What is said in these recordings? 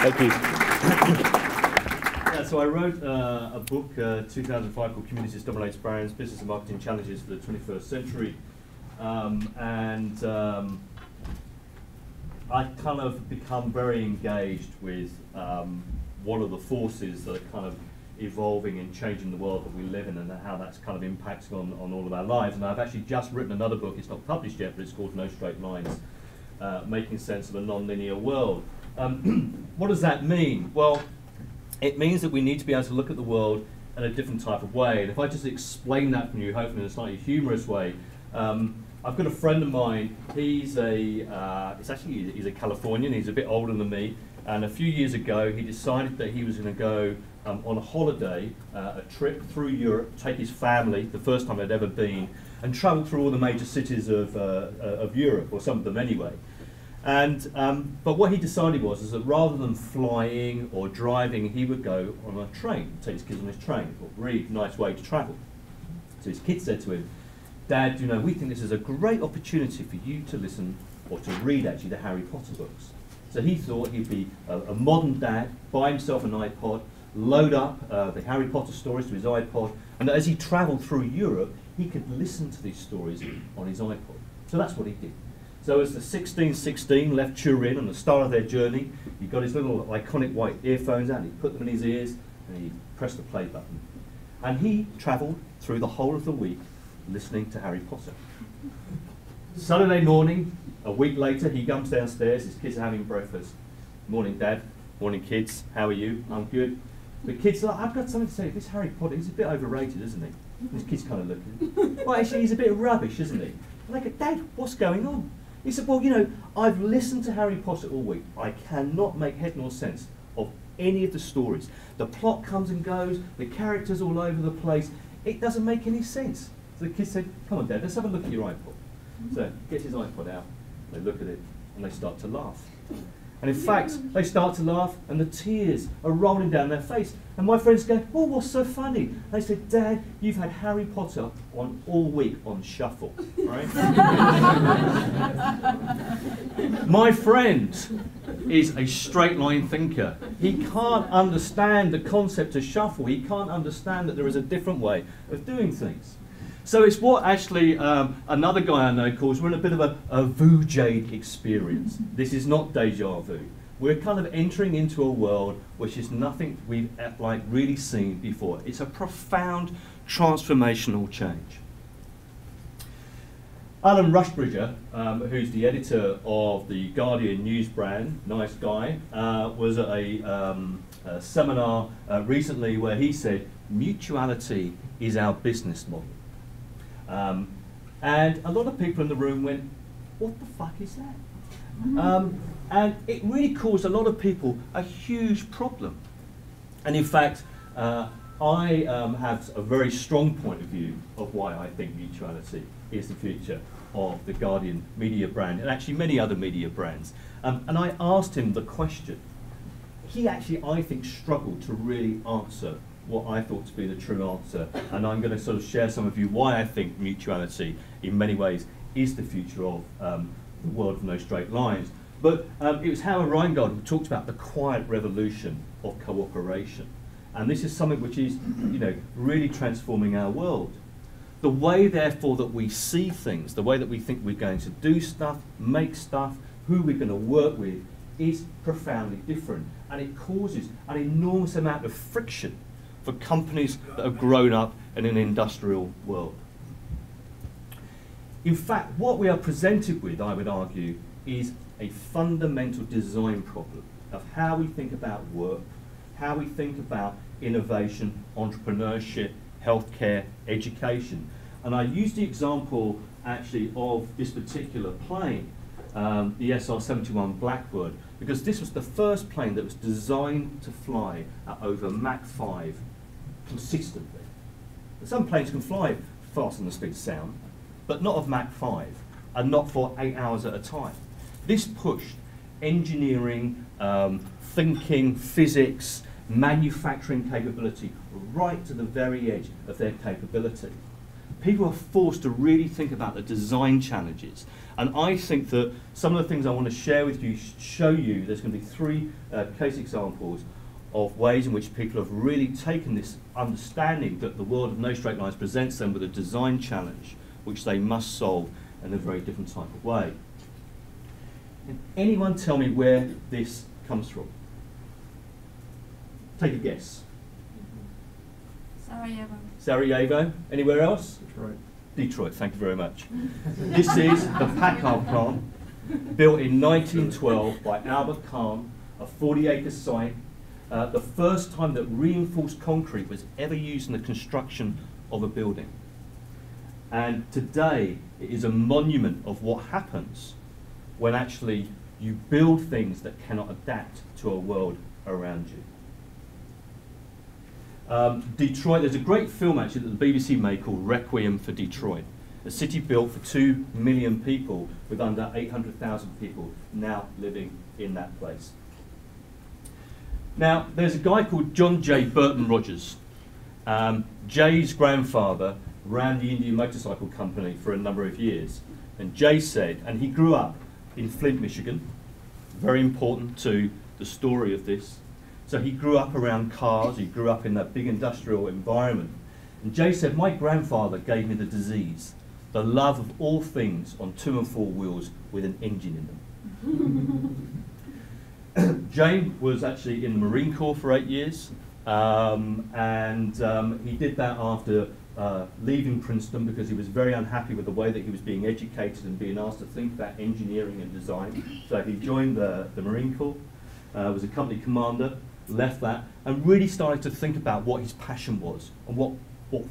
Thank you. Yeah, so I wrote a book, 2005, called Communities Dominates Brands, Business and Marketing Challenges for the 21st Century. I kind of become very engaged with what are the forces that are kind of evolving and changing the world that we live in, and how that's kind of impacting on all of our lives. And I've actually just written another book. It's not published yet, but it's called No Straight Lines, Making Sense of a Non-Linear World. What does that mean? Well, it means that we need to be able to look at the world in a different type of way. And if I just explain that from you, hopefully in a slightly humorous way, I've got a friend of mine. He's a Californian. He's a bit older than me. And a few years ago, he decided that he was going to go on a holiday, a trip through Europe, take his family, the first time they'd ever been, and travel through all the major cities of Europe, or some of them anyway. And but what he decided was that rather than flying or driving, he would go on a train, take his kids on his train. Well, really nice way to travel. So his kids said to him, "Dad, you know, we think this is a great opportunity for you to listen, or to read actually, the Harry Potter books." So he thought he'd be a modern dad, buy himself an iPod, load up the Harry Potter stories to his iPod, and that as he travelled through Europe, he could listen to these stories on his iPod. So that's what he did. So as the 1616 left Turin on the start of their journey, he got his little iconic white earphones out, and he put them in his ears, and he pressed the play button. And he travelled through the whole of the week listening to Harry Potter. Saturday morning, a week later, he comes downstairs, his kids are having breakfast. "Morning, Dad. Morning, kids. How are you?" "I'm good." The kids are like, "I've got something to say. This Harry Potter, he's a bit overrated, isn't he?" His kids kind of look at him. "Well, actually, he's a bit rubbish, isn't he?" And I go, "Dad, what's going on?" He said, "Well, you know, I've listened to Harry Potter all week. I cannot make head nor sense of any of the stories. The plot comes and goes, the characters all over the place. It doesn't make any sense." So the kids said, "Come on, Dad, let's have a look at your iPod." So he gets his iPod out, they look at it, and they start to laugh. And in fact, they start to laugh, and the tears are rolling down their face. And my friends go, "Oh, what's so funny?" They said, "Dad, you've had Harry Potter on all week on shuffle." Right? My friend is a straight line thinker. He can't understand the concept of shuffle. He can't understand that there is a different way of doing things. So it's what actually another guy I know calls, we're in a bit of a vu-jade experience. This is not deja vu. We're kind of entering into a world which is nothing we've really seen before. It's a profound transformational change. Alan Rushbridger, who's the editor of the Guardian news brand, nice guy, was at a seminar recently where he said, "Mutuality is our business model." And a lot of people in the room went, "What the fuck is that?" And it really caused a lot of people a huge problem. And in fact, I have a very strong point of view of why I think mutuality is the future of the Guardian media brand, and actually many other media brands. And I asked him the question. He actually, I think, struggled to really answer what I thought to be the true answer, and I'm going to sort of share some of you why I think mutuality in many ways is the future of the world of no straight lines. But it was Howard Reingard who talked about the quiet revolution of cooperation, and this is something which is, you know, really transforming our world. The way, therefore, that we see things, the way that we think we're going to do stuff, make stuff, who we're going to work with, is profoundly different, and it causes an enormous amount of friction for companies that have grown up in an industrial world. In fact, what we are presented with, I would argue, is a fundamental design problem of how we think about work, how we think about innovation, entrepreneurship, healthcare, education. And I use the example actually of this particular plane, the SR-71 Blackbird, because this was the first plane that was designed to fly at over Mach 5 consistently. Some planes can fly faster than the speed of sound, but not of Mach 5, and not for 8 hours at a time. This pushed engineering, thinking, physics, manufacturing capability right to the very edge of their capability. people are forced to really think about the design challenges. And I think that some of the things I want to share with you, show you, there's going to be 3 case examples of ways in which people have really taken this understanding that the world of no straight lines presents them with a design challenge which they must solve in a very different type of way. Can anyone tell me where this comes from? Take a guess. Sarajevo. Sarajevo. Anywhere else? Detroit. Detroit, thank you very much. This is the Packard plant, built in 1912 by Albert Kahn, a 40-acre site. The first time that reinforced concrete was ever used in the construction of a building. And today, it is a monument of what happens when actually you build things that cannot adapt to a world around you. Detroit, there's a great film actually that the BBC made called Requiem for Detroit. A city built for 2 million people with under 800,000 people now living in that place. Now, there's a guy called John J. Burton Rogers. Jay's grandfather ran the Indian Motorcycle Company for a number of years. And Jay said, and he grew up in Flint, Michigan, very important to the story of this. So he grew up around cars, he grew up in that big industrial environment. And Jay said, my grandfather gave me the disease, the love of all things on 2 and 4 wheels with an engine in them. Jay was actually in the Marine Corps for 8 years, and he did that after leaving Princeton because he was very unhappy with the way that he was being educated and being asked to think about engineering and design. So he joined the Marine Corps, was a company commander, left that, and really started to think about what his passion was and what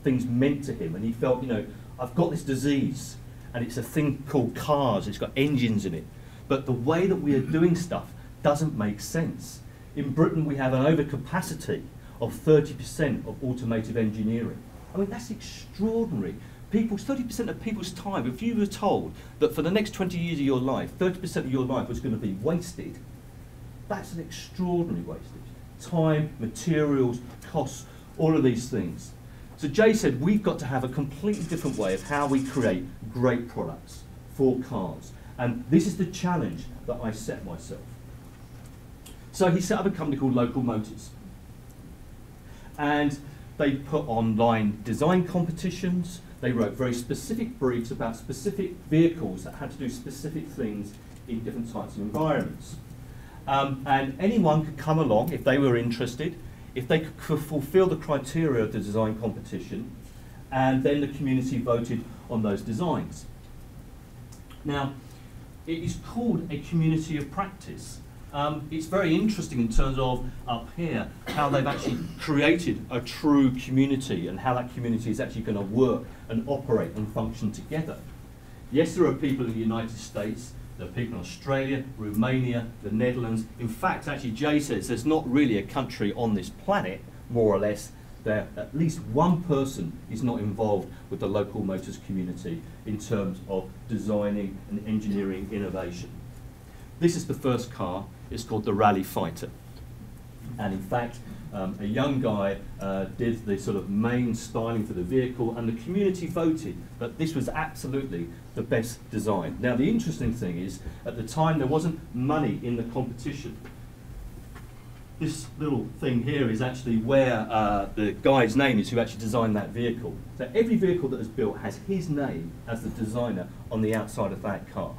things meant to him. And he felt, you know, I've got this disease, and it's a thing called cars, it's got engines in it. But the way that we are doing stuff doesn't make sense. In Britain, we have an overcapacity of 30% of automotive engineering. I mean, that's extraordinary. 30% of people's time, if you were told that for the next 20 years of your life, 30% of your life was going to be wasted, that's an extraordinary wastage. Time, materials, costs, all of these things. So Jay said, we've got to have a completely different way of how we create great products for cars. And this is the challenge that I set myself. So he set up a company called Local Motors. And they put online design competitions. They wrote very specific briefs about specific vehicles that had to do specific things in different types of environments. And anyone could come along if they were interested, if they could fulfill the criteria of the design competition, and then the community voted on those designs. Now, it is called a community of practice. It's very interesting in terms of, up here, how they've actually created a true community and how that community is actually going to work and operate and function together. Yes, there are people in the United States, there are people in Australia, Romania, the Netherlands. In fact, actually, Jay says there's not really a country on this planet, more or less, that at least one person is not involved with the local motors community in terms of designing and engineering innovation. This is the first car. It's called the Rally Fighter. And in fact, a young guy did the sort of main styling for the vehicle, and the community voted that this was absolutely the best design. Now, the interesting thing is, at the time, there wasn't money in the competition. This little thing here is actually where the guy's name is who actually designed that vehicle. So every vehicle that is built has his name as the designer on the outside of that car.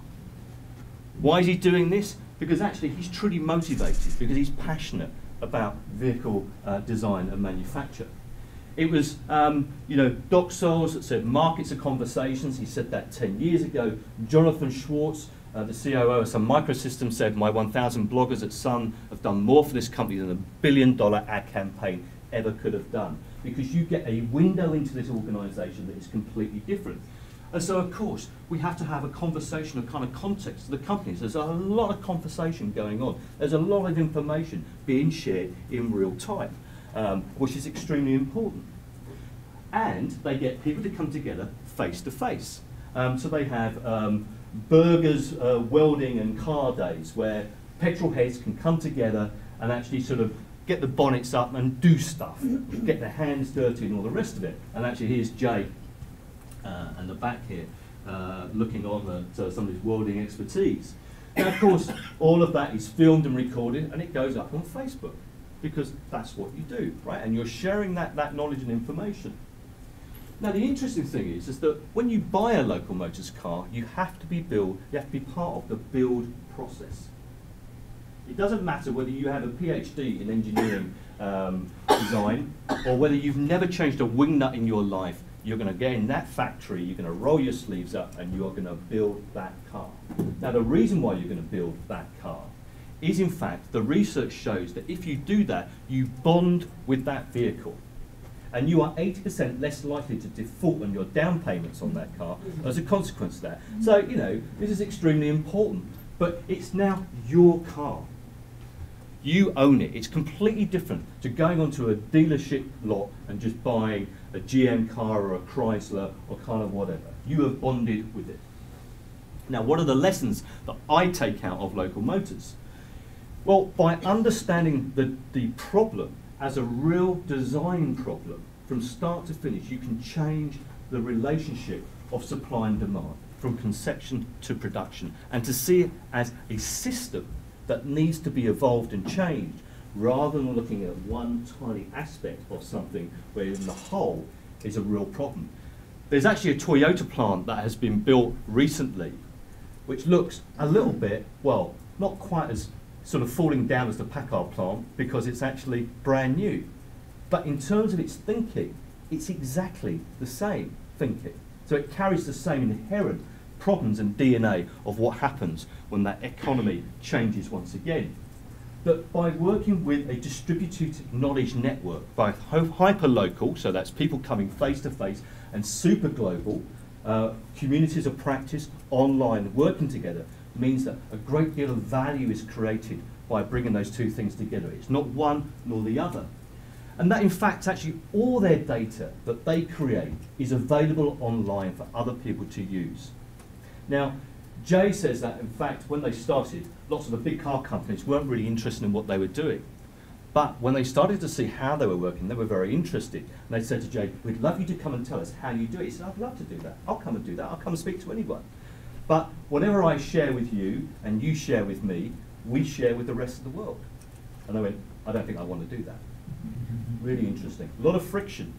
Why is he doing this? Because actually he's truly motivated, because he's passionate about vehicle design and manufacture. It was, Doc Searls that said markets are conversations. He said that 10 years ago. Jonathan Schwartz, the COO of Sun Microsystems, said my 1,000 bloggers at Sun have done more for this company than $1 billion ad campaign ever could have done, because you get a window into this organisation that is completely different. And so, of course, we have to have a conversation of kind of context to the companies. There's a lot of conversation going on. There's a lot of information being shared in real time, which is extremely important. And they get people to come together face to face. So they have burgers, welding and car days where petrol heads can come together and actually sort of get the bonnets up and do stuff, get their hands dirty and all the rest of it. And actually here's Jay and the back here, looking on at somebody's welding expertise. Now, of course, all of that is filmed and recorded, and it goes up on Facebook, because that's what you do, right? And you're sharing that knowledge and information. Now, the interesting thing is that when you buy a Local Motors car, you have to be part of the build process. It doesn't matter whether you have a PhD in engineering design, or whether you've never changed a wing nut in your life. You're going to get in that factory, you're going to roll your sleeves up, and you're going to build that car. Now, the reason why you're going to build that car is, in fact, the research shows that if you do that, you bond with that vehicle. And you are 80% less likely to default on your down payments on that car as a consequence of that. So, you know, this is extremely important. But it's now your car. You own it. It's completely different to going onto a dealership lot and just buying a GM car or a Chrysler or kind of whatever. You have bonded with it. Now, what are the lessons that I take out of Local Motors? Well, by understanding the problem as a real design problem, from start to finish, you can change the relationship of supply and demand, from conception to production, and to see it as a system that needs to be evolved and changed, rather than looking at one tiny aspect of something where in the whole is a real problem. There's actually a Toyota plant that has been built recently, which looks a little bit, well, not quite as sort of falling down as the Packard plant, because it's actually brand new. But in terms of its thinking, it's exactly the same thinking. So it carries the same inherent problems and DNA of what happens when that economy changes once again. But by working with a distributed knowledge network, both hyper-local, so that's people coming face to face, and super global, communities of practice, online, working together, means that a great deal of value is created by bringing those two things together. It's not one nor the other. And that, in fact, actually all their data that they create is available online for other people to use. Now, Jay says that, in fact, when they started, lots of the big car companies weren't really interested in what they were doing. But when they started to see how they were working, they were very interested. And they said to Jay, we'd love you to come and tell us how you do it. He said, I'd love to do that. I'll come and do that. I'll come and speak to anyone. But whatever I share with you and you share with me, we share with the rest of the world. And I went, I don't think I want to do that. Really interesting. A lot of friction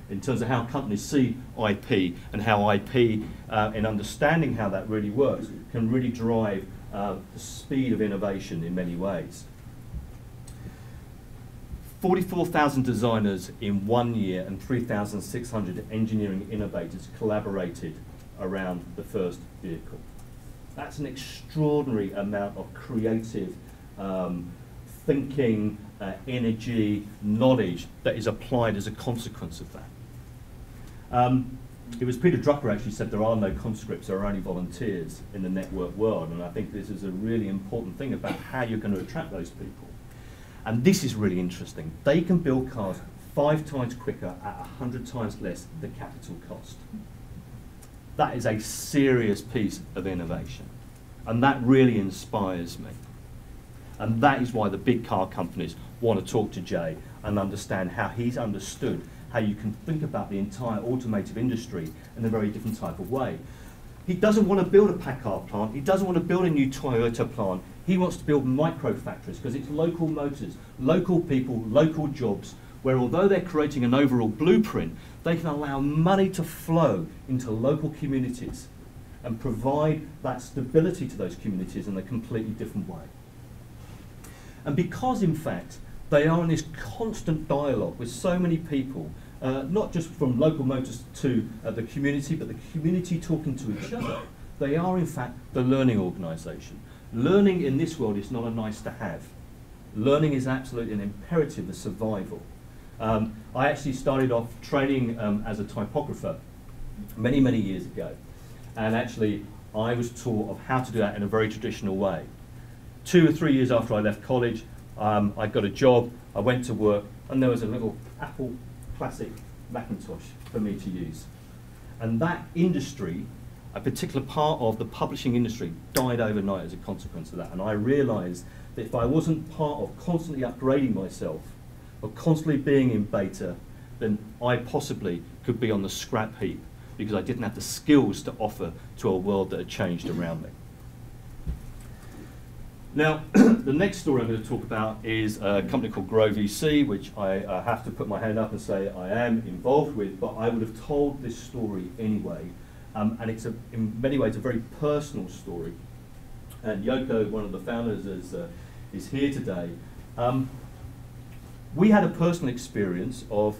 in terms of how companies see IP, and how IP, in understanding how that really works, can really drive the speed of innovation in many ways. 44,000 designers in 1 year and 3,600 engineering innovators collaborated around the first vehicle. That's an extraordinary amount of creative thinking, energy, knowledge that is applied as a consequence of that. It was Peter Drucker actually said there are no conscripts, there are only volunteers in the network world, and I think this is a really important thing about how you're going to attract those people. And this is really interesting. They can build cars 5 times quicker at 100 times less the capital cost. That is a serious piece of innovation, and that really inspires me. And that is why the big car companies want to talk to Jay and understand how he's understood how you can think about the entire automotive industry in a very different type of way. He doesn't want to build a Packard plant, he doesn't want to build a new Toyota plant, he wants to build micro factories, because it's local motors, local people, local jobs, where although they're creating an overall blueprint, they can allow money to flow into local communities and provide that stability to those communities in a completely different way. And because, in fact, they are in this constant dialogue with so many people, not just from Local Motors to the community, but the community talking to each other, they are, in fact, the learning organisation. Learning in this world is not a nice to have. Learning is absolutely an imperative of survival. I actually started off training as a typographer many, many years ago. And actually, I was taught of how to do that in a very traditional way. 2 or 3 years after I left college, I got a job, I went to work, and there was a little Apple Classic Macintosh for me to use. And that industry, a particular part of the publishing industry, died overnight as a consequence of that. And I realised that if I wasn't part of constantly upgrading myself, or constantly being in beta, then I possibly could be on the scrap heap because I didn't have the skills to offer to a world that had changed around me. Now, the next story I'm going to talk about is a company called Grow VC, which I have to put my hand up and say I am involved with, but I would have told this story anyway. And it's, in many ways, a very personal story. And Yoko, one of the founders, is here today. We had a personal experience of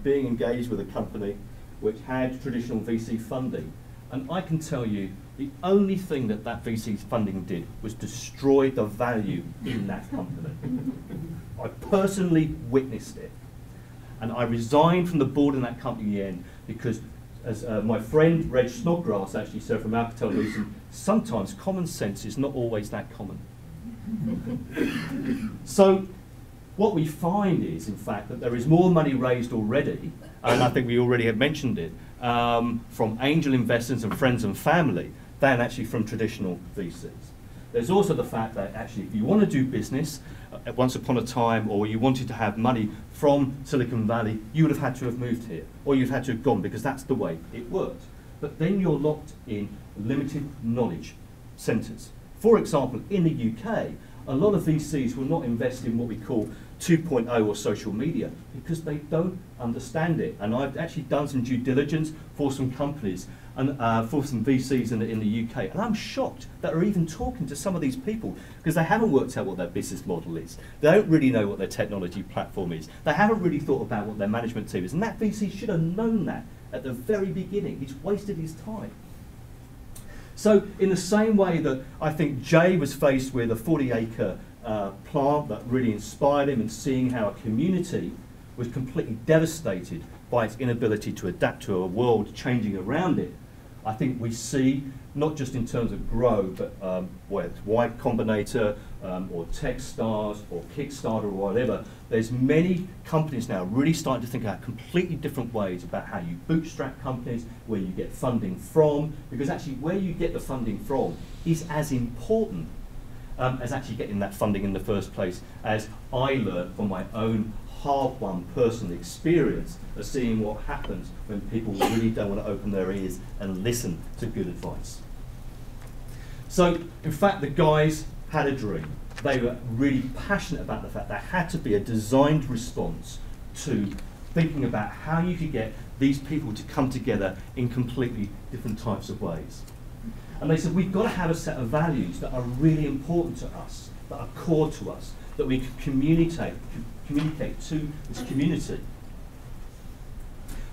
being engaged with a company which had traditional VC funding. And I can tell you, the only thing that VC funding did was destroy the value in that company. I personally witnessed it. And I resigned from the board in that company in the end because, as my friend Reg Snodgrass actually said from Alcatel-Lucent, sometimes common sense is not always that common. So what we find is, in fact, that there is more money raised already, and I think we already have mentioned it, from angel investors and friends and family than actually from traditional VCs. There's also the fact that actually if you want to do business once upon a time, or you wanted to have money from Silicon Valley, you would have had to have moved here, or you've had to have gone, because that's the way it worked. But then you're locked in limited knowledge centres. For example, in the UK, a lot of VCs will not invest in what we call 2.0 or social media because they don't understand it. And I've actually done some due diligence for some companies and for some VCs in the UK. And I'm shocked that we're even talking to some of these people because they haven't worked out what their business model is. They don't really know what their technology platform is. They haven't really thought about what their management team is. And that VC should have known that at the very beginning. He's wasted his time. So in the same way that I think Jay was faced with a 40-acre plant that really inspired him, and seeing how a community was completely devastated by its inability to adapt to a world changing around it, I think we see, not just in terms of Grow, but whether it's Y Combinator or Techstars or Kickstarter or whatever, there's many companies now really starting to think about completely different ways about how you bootstrap companies, where you get funding from, because actually where you get the funding from is as important as actually getting that funding in the first place, as I learned from my own hard-won personal experience of seeing what happens when people really don't want to open their ears and listen to good advice. So, in fact, the guys had a dream. They were really passionate about the fact there had to be a designed response to thinking about how you could get these people to come together in completely different types of ways. And they said, we've got to have a set of values that are really important to us, that are core to us, that we can communicate to this community.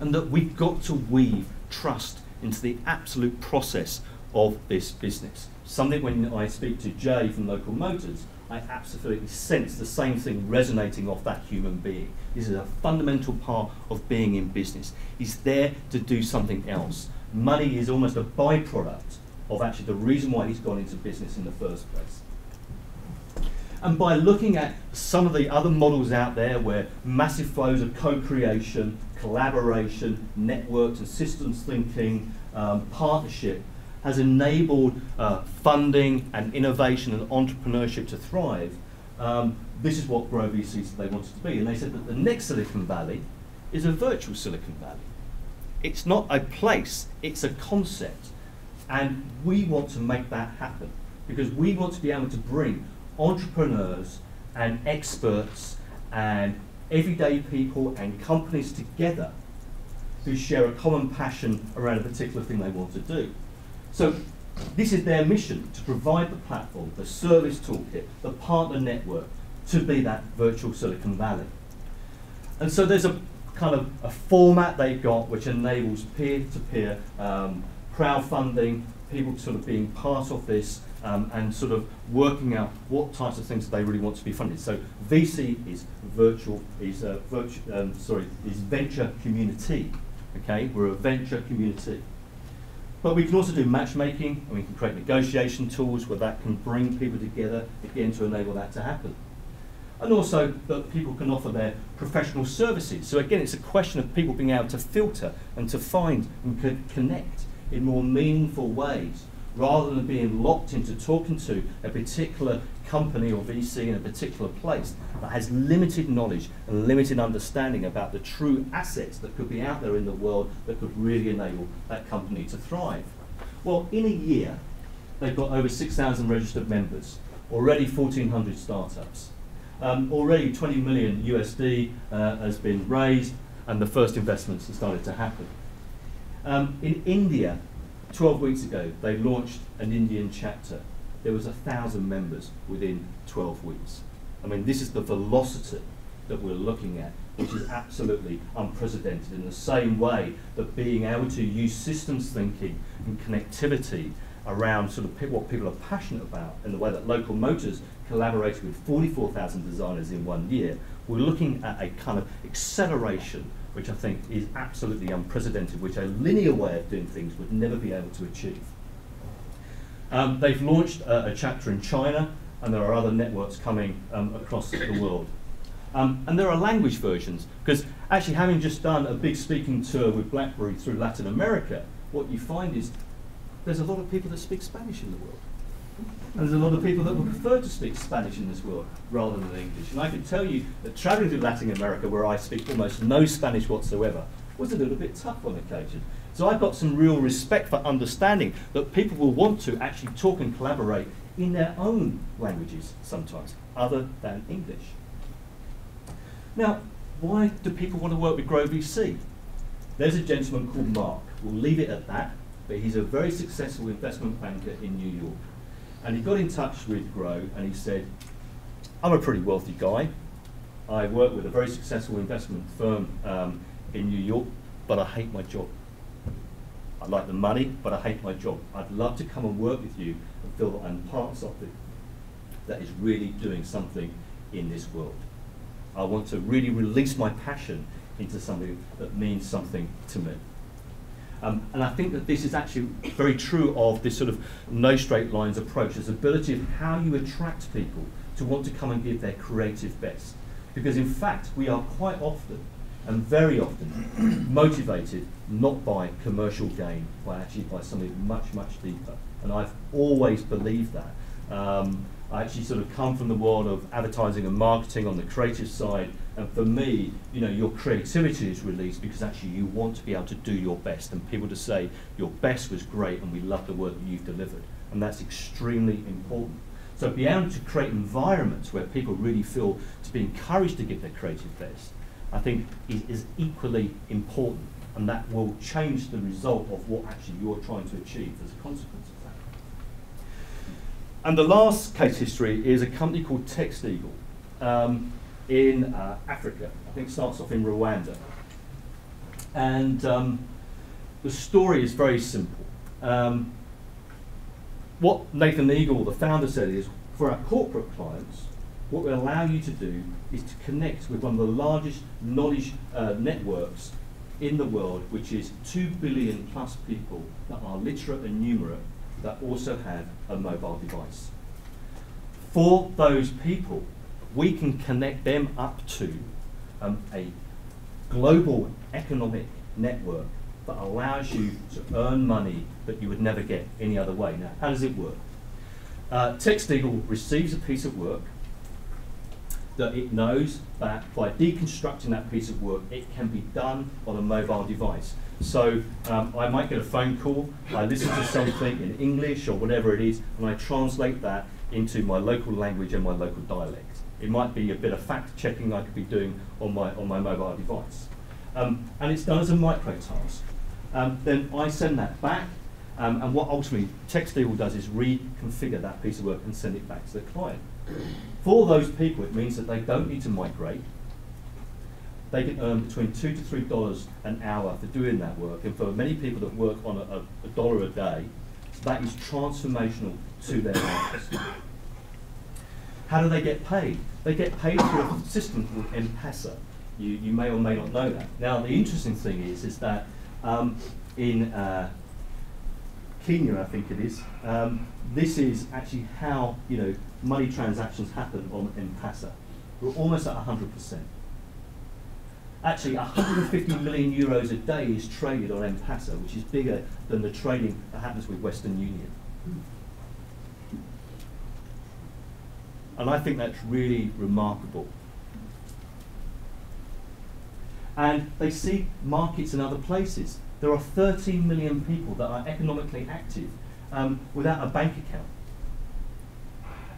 And that we've got to weave trust into the absolute process of this business. Something when I speak to Jay from Local Motors, I absolutely sense the same thing resonating off that human being. This is a fundamental part of being in business. He's there to do something else. Money is almost a byproduct of actually the reason why he's gone into business in the first place. And by looking at some of the other models out there where massive flows of co-creation, collaboration, networks and systems thinking, partnership has enabled funding and innovation and entrepreneurship to thrive, this is what Grow VC said they wanted to be. And they said that the next Silicon Valley is a virtual Silicon Valley. It's not a place, it's a concept. And we want to make that happen because we want to be able to bring entrepreneurs and experts and everyday people and companies together who share a common passion around a particular thing they want to do. So this is their mission, to provide the platform, the service toolkit, the partner network to be that virtual Silicon Valley. And so there's a kind of a format they've got which enables peer-to-peer crowdfunding, people sort of being part of this and sort of working out what types of things they really want to be funded. So VC is venture community. Okay, we're a venture community. But we can also do matchmaking, and we can create negotiation tools where that can bring people together, again, to enable that to happen. And also that people can offer their professional services. So again, it's a question of people being able to filter and to find and connect in more meaningful ways rather than being locked into talking to a particular company or VC in a particular place that has limited knowledge and limited understanding about the true assets that could be out there in the world that could really enable that company to thrive. Well, in a year, they've got over 6,000 registered members, already 1,400 startups. Already 20 million USD has been raised, and the first investments have started to happen. In India, 12 weeks ago, they launched an Indian chapter. There was 1,000 members within 12 weeks. I mean, this is the velocity that we're looking at, which is absolutely unprecedented, in the same way that being able to use systems thinking and connectivity around sort of what people are passionate about, in the way that Local Motors collaborated with 44,000 designers in 1 year. We're looking at a kind of acceleration which I think is absolutely unprecedented, which a linear way of doing things would never be able to achieve. They've launched a chapter in China, and there are other networks coming across the world. And there are language versions, because actually having just done a big speaking tour with BlackBerry through Latin America, what you find is there's a lot of people that speak Spanish in the world. And there's a lot of people that would prefer to speak Spanish in this world rather than English. And I can tell you that traveling to Latin America, where I speak almost no Spanish whatsoever, was a little bit tough on occasion. So I've got some real respect for understanding that people will want to actually talk and collaborate in their own languages sometimes, other than English. Now, why do people want to work with Grow VC? There's a gentleman called Mark. We'll leave it at that, but he's a very successful investment banker in New York. And he got in touch with Grow and he said, I'm a pretty wealthy guy. I work with a very successful investment firm in New York, but I hate my job. I like the money, but I hate my job. I'd love to come and work with you and feel that I'm part of something that is really doing something in this world. I want to really release my passion into something that means something to me. And I think that this is actually very true of this sort of no straight lines approach, this ability of how you attract people to want to come and give their creative best. Because in fact, we are quite often, and very often, motivated not by commercial gain, but actually by something much, much deeper. And I've always believed that. I actually sort of come from the world of advertising and marketing on the creative side, and for me, you know, your creativity is released because actually you want to be able to do your best, and people to say your best was great and we love the work that you've delivered, and that's extremely important. So be able to create environments where people really feel to be encouraged to give their creative best, I think is equally important, and that will change the result of what actually you're trying to achieve as a consequence of that. And the last case history is a company called TextEagle in Africa. I think it starts off in Rwanda. And the story is very simple. What Nathan Eagle, the founder, said is, for our corporate clients, what we allow you to do is to connect with one of the largest knowledge networks in the world, which is 2 billion plus people that are literate and numerate, that also have a mobile device. For those people, we can connect them up to a global economic network that allows you to earn money that you would never get any other way. Now, how does it work? TextEagle receives a piece of work that it knows that by deconstructing that piece of work, it can be done on a mobile device. So I might get a phone call, I listen to something in English or whatever it is, and I translate that into my local language and my local dialect. It might be a bit of fact checking I could be doing on my mobile device. And it's done as a micro task. Then I send that back, and what ultimately TextEagle does is reconfigure that piece of work and send it back to the client. For those people, it means that they don't need to migrate. They can earn between $2 to $3 an hour for doing that work, and for many people that work on a dollar a day, that is transformational to their lives. How do they get paid? They get paid through a system called M-Pesa. You may or may not know that. Now, the interesting thing is that in Kenya, I think it is, this is actually how money transactions happen on M-Pesa. We're almost at 100%. Actually, 150 million euros a day is traded on M-Pesa, which is bigger than the trading that happens with Western Union. And I think that's really remarkable. And they see markets in other places. There are 13 million people that are economically active without a bank account.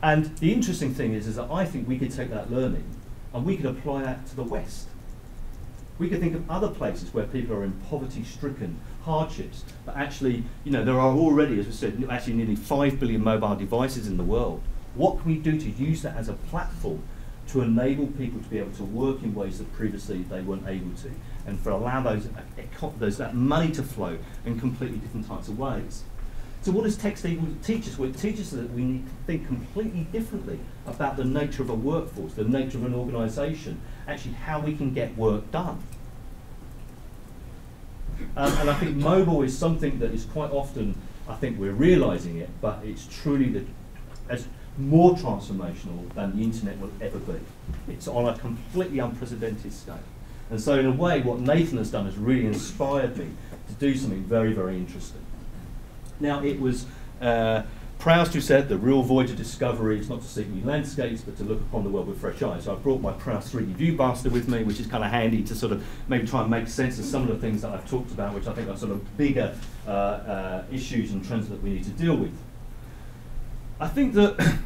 And the interesting thing is that I think we could take that learning and we could apply that to the West. We could think of other places where people are in poverty-stricken, hardships, but actually, you know, there are already, as we said, actually nearly 5 billion mobile devices in the world. What can we do to use that as a platform to enable people to be able to work in ways that previously they weren't able to, and for allow that money to flow in completely different types of ways? So what does text able to teach us? Well, it teaches us that we need to think completely differently about the nature of a workforce, the nature of an organisation, actually how we can get work done. And I think mobile is something that is quite often, I think we're realising it, but it's truly as more transformational than the internet will ever be. It's on a completely unprecedented scale. And so in a way, what Nathan has done has really inspired me to do something very, very interesting. Now, it was Proust who said the real voyage of discovery is not to seek new landscapes, but to look upon the world with fresh eyes. So I brought my Proust 3D Viewmaster with me, which is kind of handy to sort of maybe try and make sense of some of the things that I've talked about, which I think are sort of bigger issues and trends that we need to deal with. I think that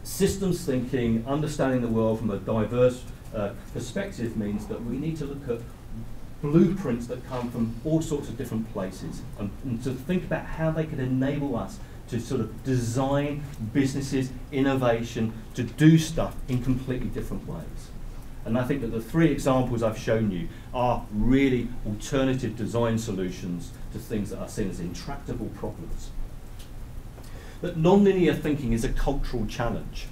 systems thinking, understanding the world from a diverse perspective means that we need to look at blueprints that come from all sorts of different places and to think about how they can enable us to sort of design businesses, innovation, to do stuff in completely different ways. And I think that the three examples I've shown you are really alternative design solutions to things that are seen as intractable problems. That non-linear thinking is a cultural challenge.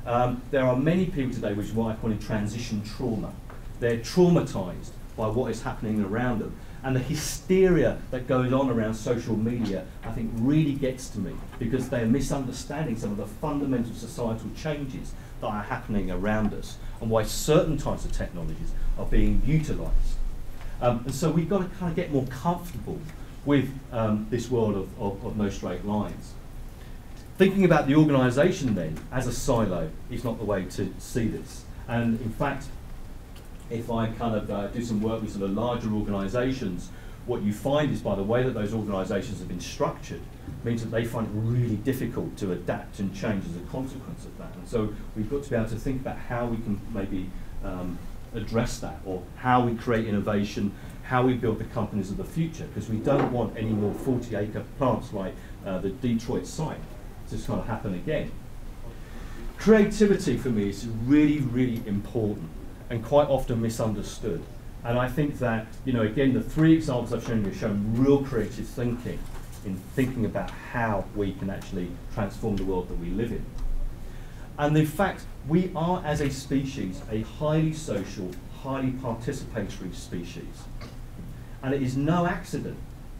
There are many people today, which is what I call in transition trauma. They're traumatized by what is happening around them. And the hysteria that goes on around social media, I think, really gets to me because they're misunderstanding some of the fundamental societal changes that are happening around us and why certain types of technologies are being utilized. And so we've got to kind of get more comfortable with this world of no straight lines. Thinking about the organisation then as a silo is not the way to see this. And in fact, if I kind of do some work with sort of larger organisations, what you find is by the way that those organisations have been structured means that they find it really difficult to adapt and change as a consequence of that. And so we've got to be able to think about how we can maybe address that, or how we create innovation, how we build the companies of the future, because we don't want any more 40-acre plants like the Detroit site to kind of happen again. Creativity for me is really, really important and quite often misunderstood. And I think that, you know, again, the three examples I've shown you have shown real creative thinking in thinking about how we can actually transform the world that we live in. And in fact, we are, as a species, a highly social, highly participatory species. And it is no accident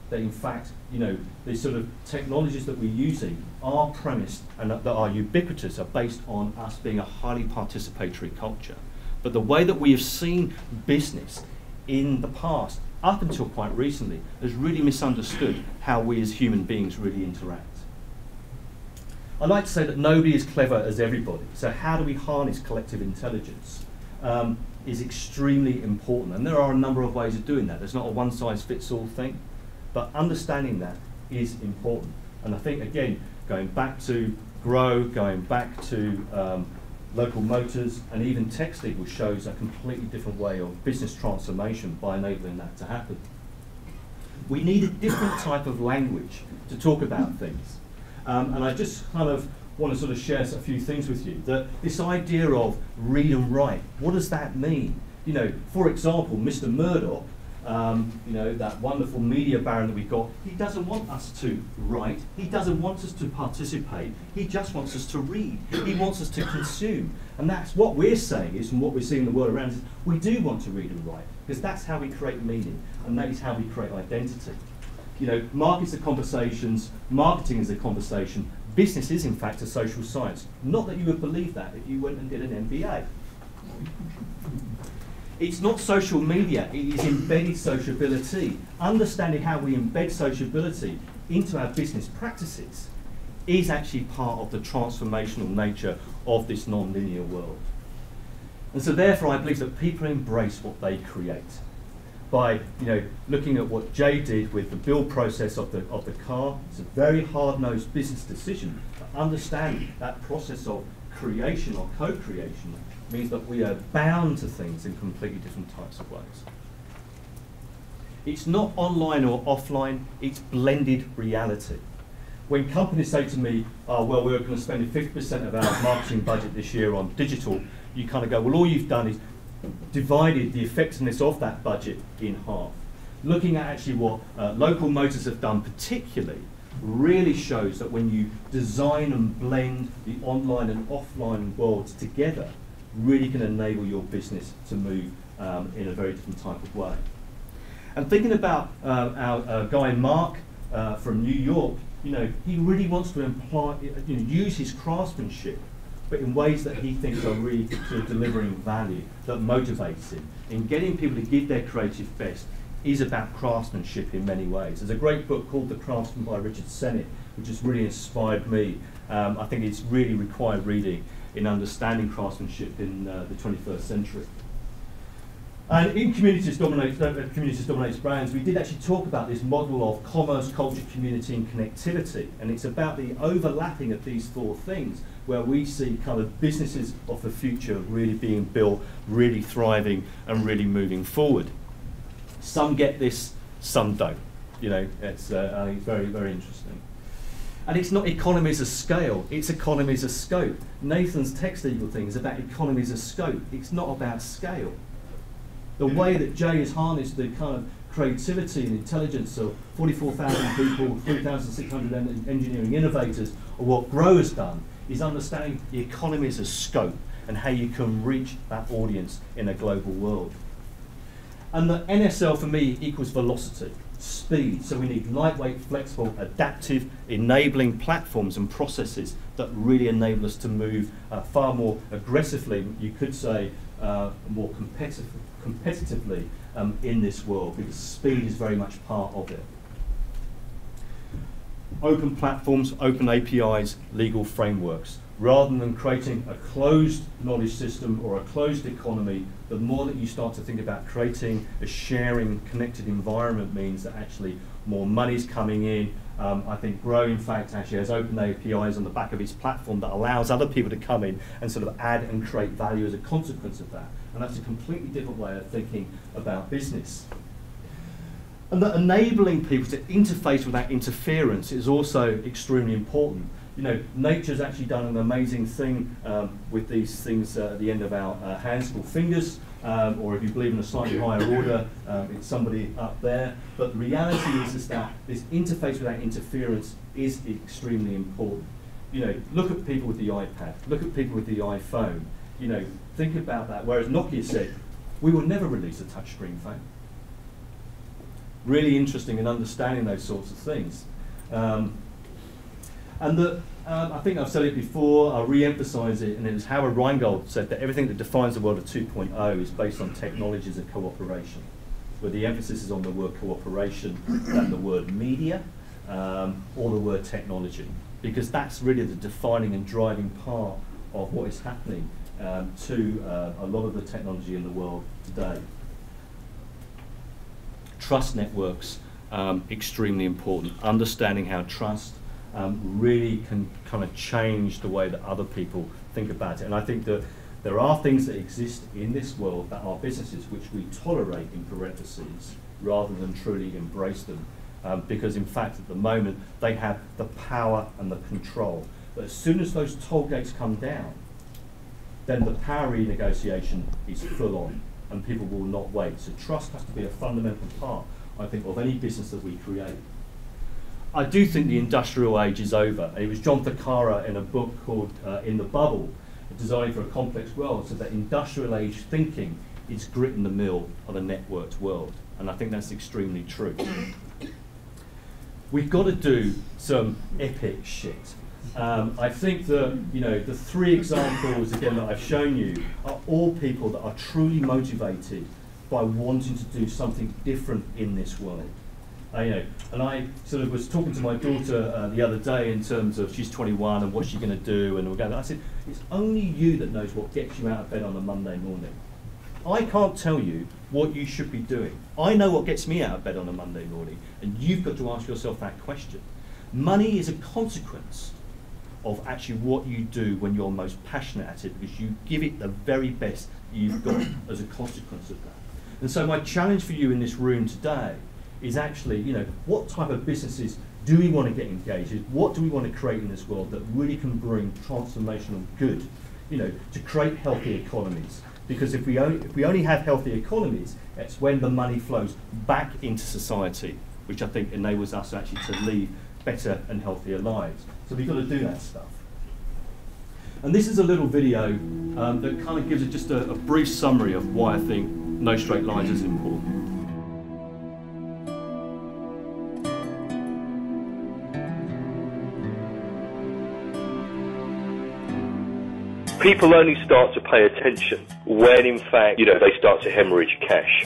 that, in fact, you know, the sort of technologies that we're using are premised and that are ubiquitous are based on us being a highly participatory culture. But the way that we have seen business in the past, up until quite recently, has really misunderstood how we as human beings really interact. I like to say that nobody is clever as everybody. So how do we harness collective intelligence is extremely important. And there are a number of ways of doing that. There's not a one-size-fits-all thing. But understanding that is important. And I think, again, going back to Grow, going back to Local Motors, and even TechStable shows a completely different way of business transformation by enabling that to happen. We need a different type of language to talk about things. And I just kind of want to sort of share a few things with you. That this idea of read and write, what does that mean? You know, for example, Mr. Murdoch, you know, that wonderful media baron that we've got, he doesn't want us to write, he doesn't want us to participate, he just wants us to read, he wants us to consume. And that's what we're saying is, and what we're seeing in the world around us, is we do want to read and write, because that's how we create meaning, and that is how we create identity. You know, markets are conversations, marketing is a conversation, business is in fact a social science. Not that you would believe that if you went and did an MBA. It's not social media, it is embedded sociability. Understanding how we embed sociability into our business practices is actually part of the transformational nature of this non-linear world. And so therefore I believe that people embrace what they create. By looking at what Jay did with the build process of the car, it's a very hard-nosed business decision. But understanding that process of creation or co-creation means that we are bound to things in completely different types of ways. It's not online or offline, it's blended reality. When companies say to me, oh, well, we're going to spend 50% of our marketing budget this year on digital, you kind of go, well, all you've done is divided the effectiveness of that budget in half. Looking at actually what local motors have done particularly really shows that when you design and blend the online and offline worlds together, really can enable your business to move in a very different type of way. And thinking about our guy Mark from New York, he really wants to use his craftsmanship, but in ways that he thinks are really sort of delivering value, that motivates him. In getting people to give their creative best is about craftsmanship in many ways. There's a great book called The Craftsman by Richard Sennett, which has really inspired me. I think it's really required reading in understanding craftsmanship in the 21st century. And in Communities Dominates Brands, we did actually talk about this model of commerce, culture, community, and connectivity. And it's about the overlapping of these four things, where we see kind of businesses of the future really being built, really thriving, and really moving forward. Some get this, some don't. It's I think it's very, very interesting. And it's not economies of scale, it's economies of scope. Nathan's text eagle thing is about economies of scope. It's not about scale. The way that Jay has harnessed the kind of creativity and intelligence of 44,000 people, 3,600 engineering innovators, or what Grow has done, is understanding the economies of scope and how you can reach that audience in a global world. And the NSL for me equals velocity, speed. So we need lightweight, flexible, adaptive, enabling platforms and processes that really enable us to move far more aggressively, you could say, more competitively in this world, because speed is very much part of it. Open platforms, open APIs, legal frameworks. Rather than creating a closed knowledge system or a closed economy, the more that you start to think about creating a sharing, connected environment means that actually more money's coming in. I think Grow, in fact, actually has open APIs on the back of its platform that allows other people to come in and sort of add and create value as a consequence of that. And that's a completely different way of thinking about business. And that enabling people to interface without interference is also extremely important. Nature's actually done an amazing thing with these things at the end of our hands called fingers, or if you believe in a slightly higher order, it's somebody up there. But the reality is that this interface without interference is extremely important. Look at people with the iPad, look at people with the iPhone. Think about that. Whereas Nokia said, we will never release a touchscreen phone. Really interesting in understanding those sorts of things. I think I've said it before, I'll re-emphasize it, and it was Howard Rheingold said that everything that defines the world of 2.0 is based on technologies and cooperation, where the emphasis is on the word cooperation than the word media or the word technology, because that's really the defining and driving part of what is happening to a lot of the technology in the world today. Trust networks, extremely important. Understanding how trust really can kind of change the way that other people think about it. And I think that there are things that exist in this world that are businesses which we tolerate in parentheses rather than truly embrace them. Because in fact, at the moment, they have the power and the control. But as soon as those toll gates come down, then the power renegotiation is full on, and people will not wait. So trust has to be a fundamental part, I think, of any business that we create. I do think the industrial age is over. It was John Ficarra in a book called In the Bubble, Designing for a Complex World, said that industrial age thinking is grit in the mill of a networked world. And I think that's extremely true. We've got to do some epic shit. I think that, you know, the three examples again that I've shown you are all people that are truly motivated by wanting to do something different in this world. You know, and I sort of was talking to my daughter the other day in terms of she's 21 and what's she going to do, and we're going. I said, it's only you that knows what gets you out of bed on a Monday morning. I can't tell you what you should be doing. I know what gets me out of bed on a Monday morning, and you've got to ask yourself that question. Money is a consequence of actually what you do when you're most passionate at it, because you give it the very best you've got as a consequence of that. And so my challenge for you in this room today is actually, you know, what type of businesses do we want to get engaged in? What do we want to create in this world that really can bring transformational good, you know, to create healthy economies? Because if we only have healthy economies, it's when the money flows back into society, which I think enables us actually to lead better and healthier lives. So we've got to do that stuff. And this is a little video that kind of gives it just a brief summary of why I think no straight lines is important. People only start to pay attention when, in fact, you know, they start to hemorrhage cash.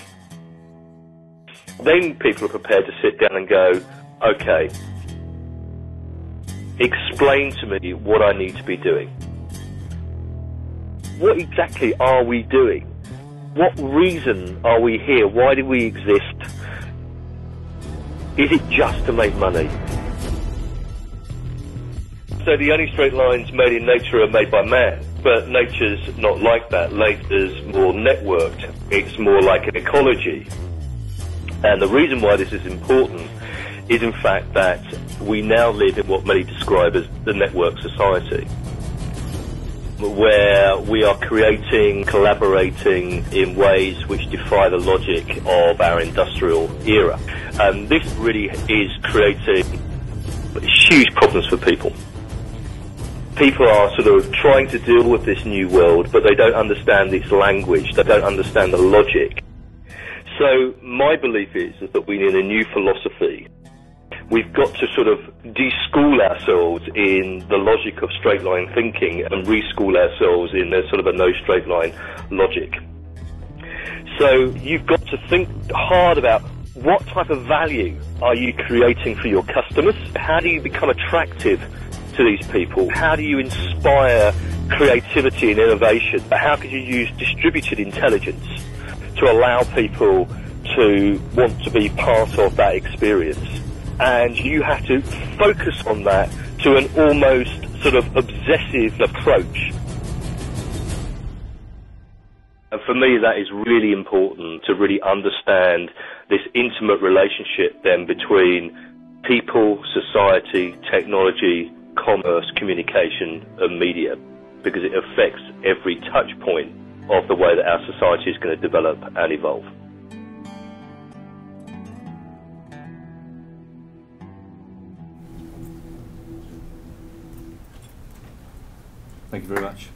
Then people are prepared to sit down and go, okay, explain to me what I need to be doing. What exactly are we doing? What reason are we here? Why do we exist? Is it just to make money? So the only straight lines made in nature are made by man. But nature's not like that. Nature's more networked. It's more like an ecology. And the reason why this is important is, in fact, that we now live in what many describe as the network society, where we are creating, collaborating in ways which defy the logic of our industrial era. And this really is creating huge problems for people. People are sort of trying to deal with this new world, but they don't understand its language, they don't understand the logic. So my belief is that we need a new philosophy. We've got to sort of de-school ourselves in the logic of straight line thinking and re-school ourselves in a sort of a no straight line logic. So you've got to think hard about what type of value are you creating for your customers? How do you become attractive to these people? How do you inspire creativity and innovation? How could you use distributed intelligence to allow people to want to be part of that experience? And you have to focus on that to an almost sort of obsessive approach. And for me, that is really important, to really understand this intimate relationship then between people, society, technology, commerce, communication and media, because it affects every touch point of the way that our society is going to develop and evolve. Thank you very much.